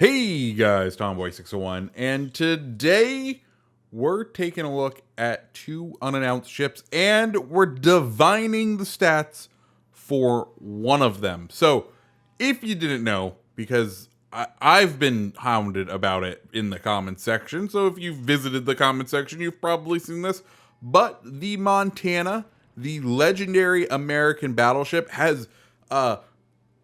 Hey guys, Tomboy601, and today we're taking a look at two unannounced ships and we're divining the stats for one of them. So, if you didn't know, because I've been hounded about it in the comments section, so if you've visited the comment section, you've probably seen this, but the Montana, the legendary American battleship, has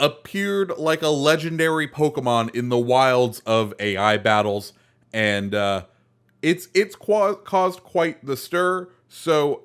appeared like a legendary Pokemon in the wilds of AI battles, and it's caused quite the stir. So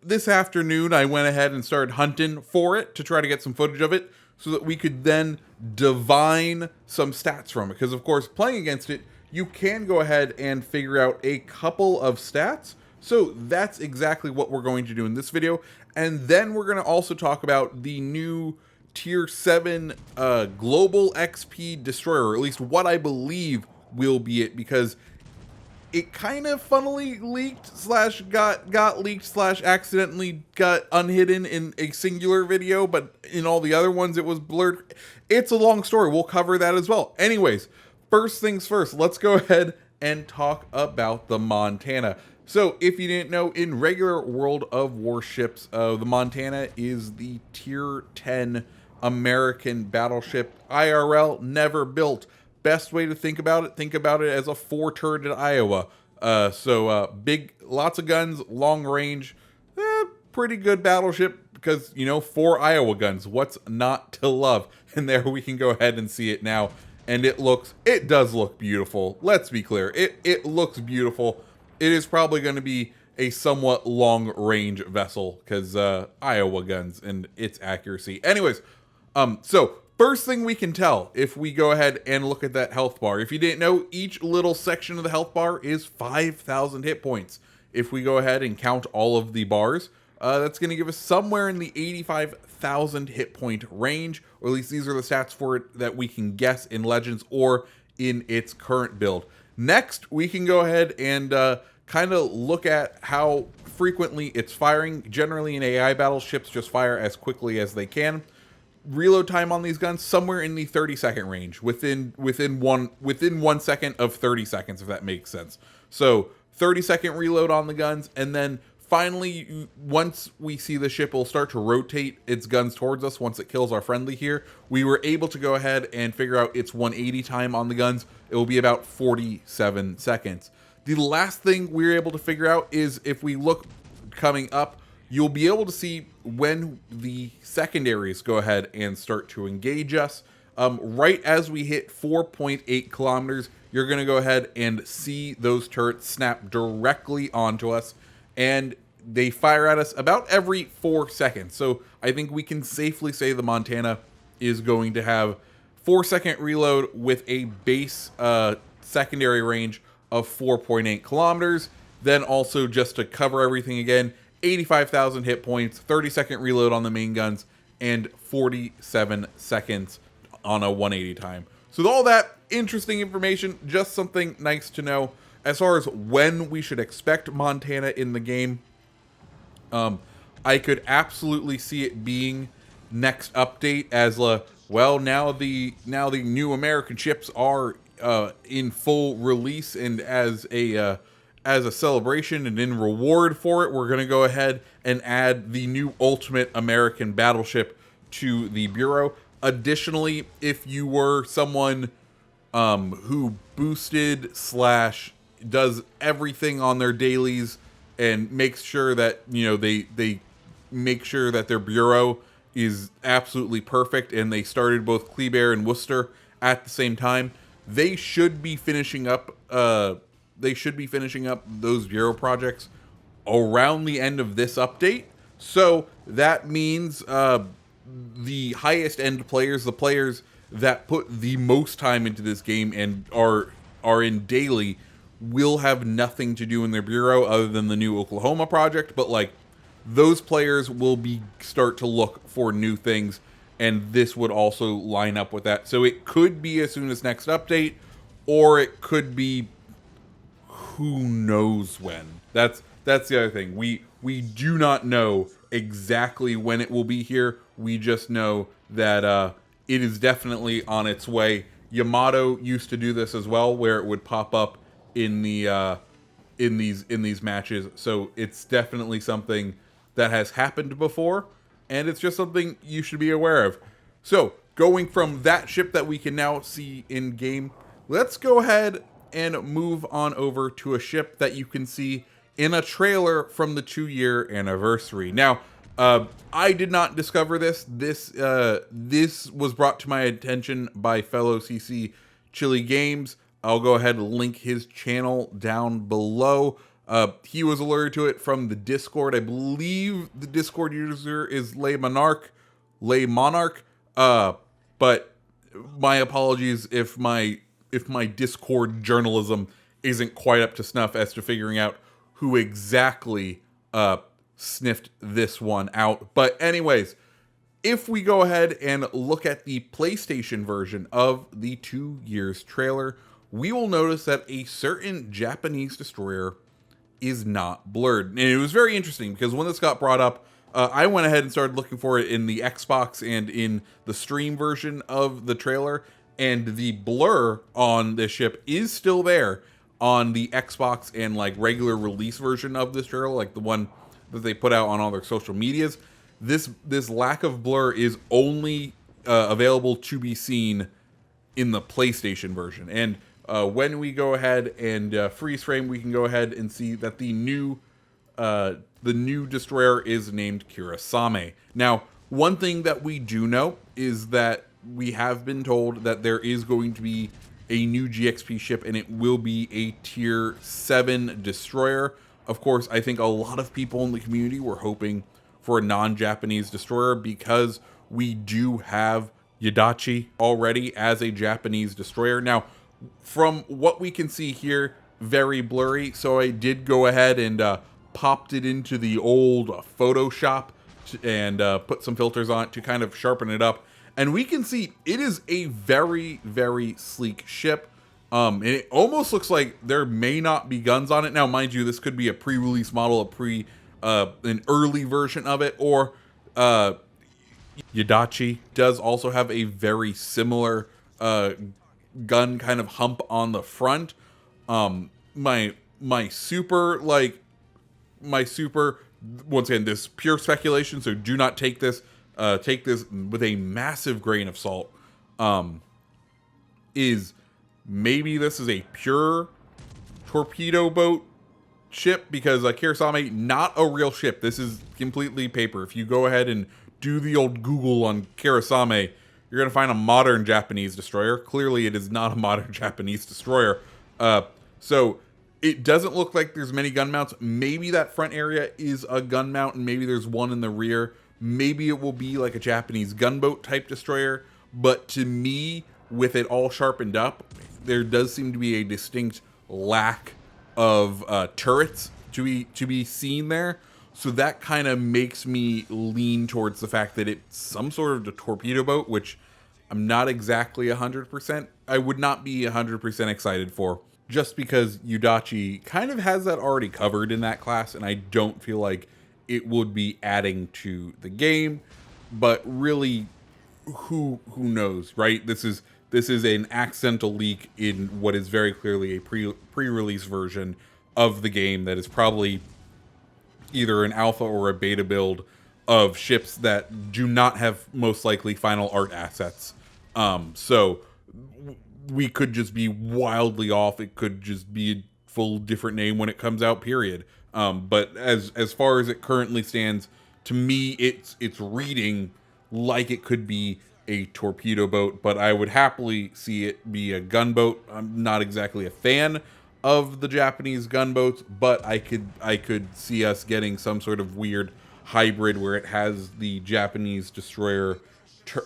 this afternoon I went ahead and started hunting for it to try to get some footage of it, so that we could then divine some stats from it. Because of course, playing against it, you can go ahead and figure out a couple of stats. So that's exactly what we're going to do in this video, and then we're going to also talk about the new Tier 7 Global XP Destroyer, or at least what I believe will be it, because it kind of funnily leaked slash got leaked slash accidentally got unhidden in a singular video, but in all the other ones it was blurred. It's a long story. We'll cover that as well. Anyways, first things first, let's go ahead and talk about the Montana. So, if you didn't know, in regular World of Warships, the Montana is the Tier 10 American battleship. IRL, never built. Best way to think about it as a 4-turreted Iowa. Big, lots of guns, long range, pretty good battleship, because, you know, 4 Iowa guns. What's not to love? And there we can go ahead and see it now. And it does look beautiful. Let's be clear. It looks beautiful. It is probably going to be a somewhat long-range vessel, because Iowa guns and its accuracy. Anyways, so first thing we can tell if we go ahead and look at that health bar. If you didn't know, each little section of the health bar is 5,000 hit points. If we go ahead and count all of the bars, that's going to give us somewhere in the 85,000 hit point range, or at least these are the stats for it that we can guess in Legends or in its current build. Next, we can go ahead and kind of look at how frequently it's firing. Generally in AI battles, ships just fire as quickly as they can. Reload time on these guns somewhere in the 30-second range, within 1 second of 30 seconds, if that makes sense. So 30-second reload on the guns, and then finally, once we see the ship will start to rotate its guns towards us once it kills our friendly here, we were able to go ahead and figure out its 180 time on the guns. It will be about 47 seconds. The last thing we were able to figure out is, if we look coming up, you'll be able to see when the secondaries go ahead and start to engage us. Right as we hit 4.8 kilometers, you're going to go ahead and see those turrets snap directly onto us, and they fire at us about every 4 seconds. So I think we can safely say the Montana is going to have 4-second reload with a base secondary range of 4.8 kilometers. Then also, just to cover everything again, 85,000 hit points, 30-second reload on the main guns, and 47 seconds on a 180 time. So with all that interesting information, just something nice to know. As far as when we should expect Montana in the game, I could absolutely see it being next update, as well, now the new American ships are in full release, and as a celebration and in reward for it, we're going to go ahead and add the new Ultimate American Battleship to the Bureau. Additionally, if you were someone who boosted slash does everything on their dailies and makes sure that, you know, they make sure that their Bureau is absolutely perfect, and they started both Kleber and Worcester at the same time, they should be finishing up those Bureau projects around the end of this update. So that means the highest end players, the players that put the most time into this game and are in daily, will have nothing to do in their Bureau other than the new Oklahoma project. But like, those players will start to look for new things, and this would also line up with that. So it could be as soon as next update, or it could be who knows when. That's the other thing. We do not know exactly when it will be here. We just know that it is definitely on its way. Yamato used to do this as well, where it would pop up in the in these matches. So it's definitely something that has happened before, and it's just something you should be aware of. So going from that ship that we can now see in game, let's go ahead and move on over to a ship that you can see in a trailer from the 2-year anniversary. Now, I did not discover this. This was brought to my attention by fellow CC Chili Games. I'll go ahead and link his channel down below. He was alerted to it from the Discord. I believe the Discord user is Lay Monarch. But my apologies if my Discord journalism isn't quite up to snuff as to figuring out who exactly sniffed this one out. But anyways, if we go ahead and look at the PlayStation version of the 2 years trailer, we will notice that a certain Japanese destroyer is not blurred. And it was very interesting because when this got brought up, I went ahead and started looking for it in the Xbox and in the stream version of the trailer, and the blur on this ship is still there on the Xbox and like regular release version of this trailer, like the one that they put out on all their social medias. This lack of blur is only available to be seen in the PlayStation version. And when we go ahead and freeze frame, we can go ahead and see that the new destroyer is named Kirisame. Now, one thing that we do know is that we have been told that there is going to be a new GXP ship, and it will be a tier 7 destroyer. Of course, I think a lot of people in the community were hoping for a non-Japanese destroyer because we do have Yadachi already as a Japanese destroyer. Now, from what we can see here, very blurry, so I did go ahead and popped it into the old Photoshop and put some filters on it to kind of sharpen it up. And we can see it is a very, very sleek ship. And it almost looks like there may not be guns on it. Now, mind you, this could be a pre-release model, an early version of it, or Yadachi does also have a very similar gun kind of hump on the front. My super, once again, this pure speculation, so do not take this with a massive grain of salt, is maybe this is a pure torpedo boat ship, because Kirisame, not a real ship. This is completely paper. If you go ahead and do the old Google on Kirisame, you're going to find a modern Japanese destroyer. Clearly, it is not a modern Japanese destroyer. So it doesn't look like there's many gun mounts. Maybe that front area is a gun mount, and maybe there's one in the rear. Maybe it will be like a Japanese gunboat type destroyer. But to me, with it all sharpened up, there does seem to be a distinct lack of turrets to be seen there. So that kind of makes me lean towards the fact that it's some sort of a torpedo boat, which I'm not exactly 100%. I would not be 100% excited for, just because Yadachi kind of has that already covered in that class, and I don't feel like it would be adding to the game. But really, who knows, right? This is an accidental leak in what is very clearly a pre-release version of the game that is probably either an alpha or a beta build of ships that do not have most likely final art assets. So we could just be wildly off. It could just be a full different name when it comes out, period. But as far as it currently stands, to me, it's reading like it could be a torpedo boat, but I would happily see it be a gunboat. I'm not exactly a fan of the Japanese gunboats, but I could see us getting some sort of weird hybrid where it has the Japanese destroyer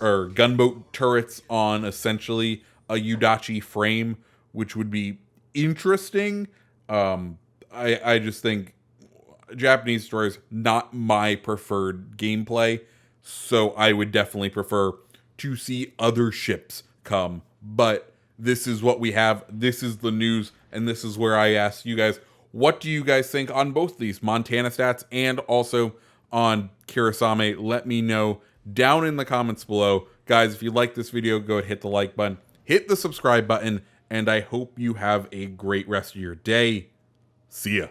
or gunboat turrets on essentially a Yadachi frame, which would be interesting. I just think Japanese destroyers not my preferred gameplay, so I would definitely prefer to see other ships come. But this is what we have. This is the news, and this is where I ask you guys, what do you guys think on both these Montana stats and also on Kirisame? Let me know down in the comments below. Guys, if you like this video, go ahead and hit the like button, hit the subscribe button, and I hope you have a great rest of your day. See ya.